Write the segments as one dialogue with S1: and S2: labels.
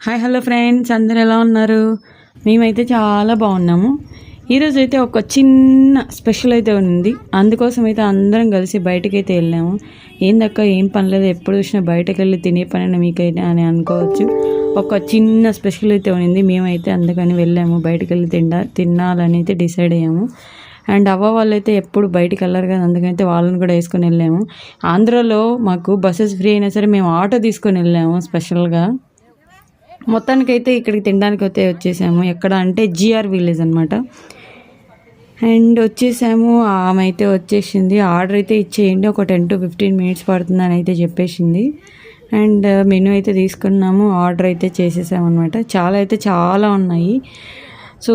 S1: Hi hello friends, అందరు ఎలా ఉన్నారు? మేమైతే చాలా బాగున్నాము. ఈరోజు అయితే ఒక చిన్న స్పెషల్ అయితే ఉంది. అందుకోసం అయితే అందరం కలిసి బయటకైతే వెళ్ళాము. ఏందక్క ఏం పని లేదు, ఎప్పుడు చూసినా బయటకు వెళ్ళి తినే పని మీకైతే అని అనుకోవచ్చు. ఒక చిన్న స్పెషల్ అయితే ఉంది. మేమైతే అందుకని వెళ్ళాము, బయటకు వెళ్ళి తినాలని అయితే డిసైడ్ అయ్యాము. అండ్ అవ్వ వాళ్ళు అయితే ఎప్పుడు బయటికి వెళ్ళరు కదా, అందుకైతే వాళ్ళని కూడా వేసుకొని వెళ్ళాము. ఆంధ్రాలో మాకు బస్సెస్ ఫ్రీ అయినా సరే మేము ఆటో తీసుకొని వెళ్ళాము స్పెషల్గా. మొత్తానికైతే ఇక్కడికి తినడానికి అయితే వచ్చేసాము. ఎక్కడ అంటే జిఆర్ విలేజ్ అనమాట. అండ్ వచ్చేసాము. ఆమె అయితే వచ్చేసింది. ఆర్డర్ అయితే ఇచ్చేయండి, ఒక 10 to 15 minutes పడుతుందని అయితే చెప్పేసింది. అండ్ మెనూ అయితే తీసుకున్నాము, ఆర్డర్ అయితే చేసేసామన్నమాట. చాలా ఉన్నాయి. సో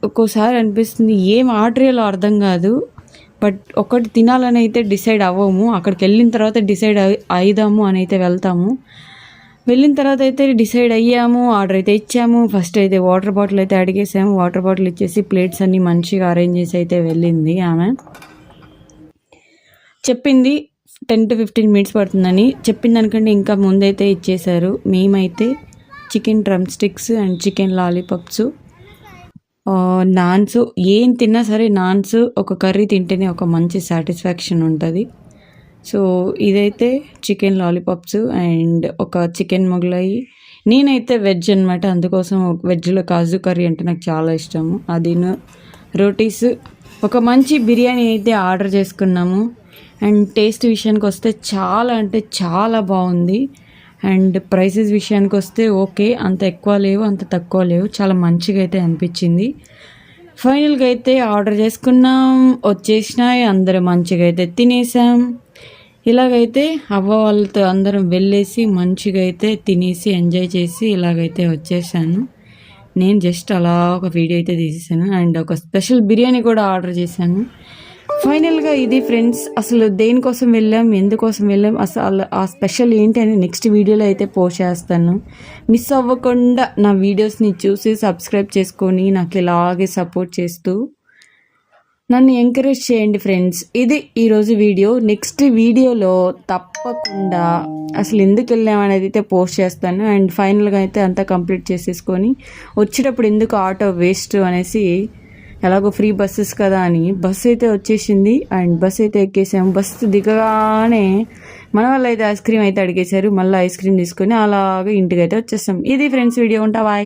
S1: ఒక్కోసారి అనిపిస్తుంది ఏం ఆర్డర్ చేయాలో అర్థం కాదు. బట్ ఒకటి తినాలని అయితే డిసైడ్ అవ్వము. అక్కడికి వెళ్ళిన తర్వాత డిసైడ్ అయిదాము అని అయితే వెళ్తాము. వెళ్ళిన తర్వాత అయితే డిసైడ్ అయ్యాము, ఆర్డర్ అయితే ఇచ్చాము. ఫస్ట్ అయితే వాటర్ బాటిల్ అయితే అడిగేసాము. వాటర్ బాటిల్ ఇచ్చేసి ప్లేట్స్ అన్నీ మంచిగా అరేంజ్ చేసి అయితే వెళ్ళింది ఆమె. చెప్పింది 10 to 15 minutes పడుతుందని. చెప్పిన దానికంటే ఇంకా ముందైతే ఇచ్చేశారు. మేమైతే chicken drum sticks and chicken lollipops, naans, ఏం తిన్నా సరే నాన్స్ ఒక కర్రీ తింటేనే ఒక మంచి సాటిస్ఫాక్షన్ ఉంటుంది. సో ఇదైతే చికెన్ లాలీపాప్స్ అండ్ ఒక చికెన్ మొగలాయి. నేనైతే వెజ్ అనమాట, అందుకోసం వెజ్లో కాజు కర్రీ అంటే నాకు చాలా ఇష్టము. అది రోటీస్, ఒక మంచి బిర్యానీ అయితే ఆర్డర్ చేసుకున్నాము. అండ్ టేస్ట్ విషయానికి వస్తే చాలా అంటే చాలా బాగుంది. అండ్ ప్రైసెస్ విషయానికి వస్తే ఓకే, అంత ఎక్కువ లేవు అంత తక్కువ లేవు, చాలా మంచిగా అయితే అనిపించింది. ఫైనల్గా అయితే ఆర్డర్ చేసుకున్నాం, వచ్చేసినాయి. అందరూ మంచిగా అయితే తినేసాం. ఇలాగైతే అవ్వ వాళ్ళతో అందరం వెళ్ళేసి మంచిగా అయితే తినేసి ఎంజాయ్ చేసి ఇలాగైతే వచ్చేసాను. నేను జస్ట్ అలా ఒక వీడియో అయితే తీసేసాను. అండ్ ఒక స్పెషల్ బిర్యానీ కూడా ఆర్డర్ చేశాను. ఫైనల్గా ఇది ఫ్రెండ్స్, అసలు దేనికోసం వెళ్ళాం, ఎందుకోసం వెళ్ళాం, అసలు ఆ స్పెషల్ ఏంటి అని నెక్స్ట్ వీడియోలో అయితే పోస్ట్ చేస్తాను. మిస్ అవ్వకుండా నా వీడియోస్ని చూసి సబ్స్క్రైబ్ చేసుకొని నాకు ఇలాగే సపోర్ట్ చేస్తూ నన్ను ఎంకరేజ్ చేయండి ఫ్రెండ్స్. ఇది ఈరోజు వీడియో. నెక్స్ట్ వీడియోలో తప్పకుండా అసలు ఎందుకు వెళ్ళామనేది అయితే పోస్ట్ చేస్తాను. అండ్ ఫైనల్గా అయితే అంతా కంప్లీట్ చేసేసుకొని వచ్చేటప్పుడు ఎందుకు ఆటో వేస్ట్ అనేసి, ఎలాగో ఫ్రీ బస్సెస్ కదా అని బస్సు అయితే వచ్చేసింది. అండ్ బస్సు అయితే ఎక్కేసాము. బస్సు దిగగానే మన వాళ్ళు అయితే ఐస్ క్రీమ్ అయితే అడిగేశారు. మళ్ళీ ఐస్ క్రీమ్ తీసుకొని అలాగే ఇంటికి అయితే వచ్చేస్తాం. ఇది ఫ్రెండ్స్ వీడియో. ఉంటా, బాయ్.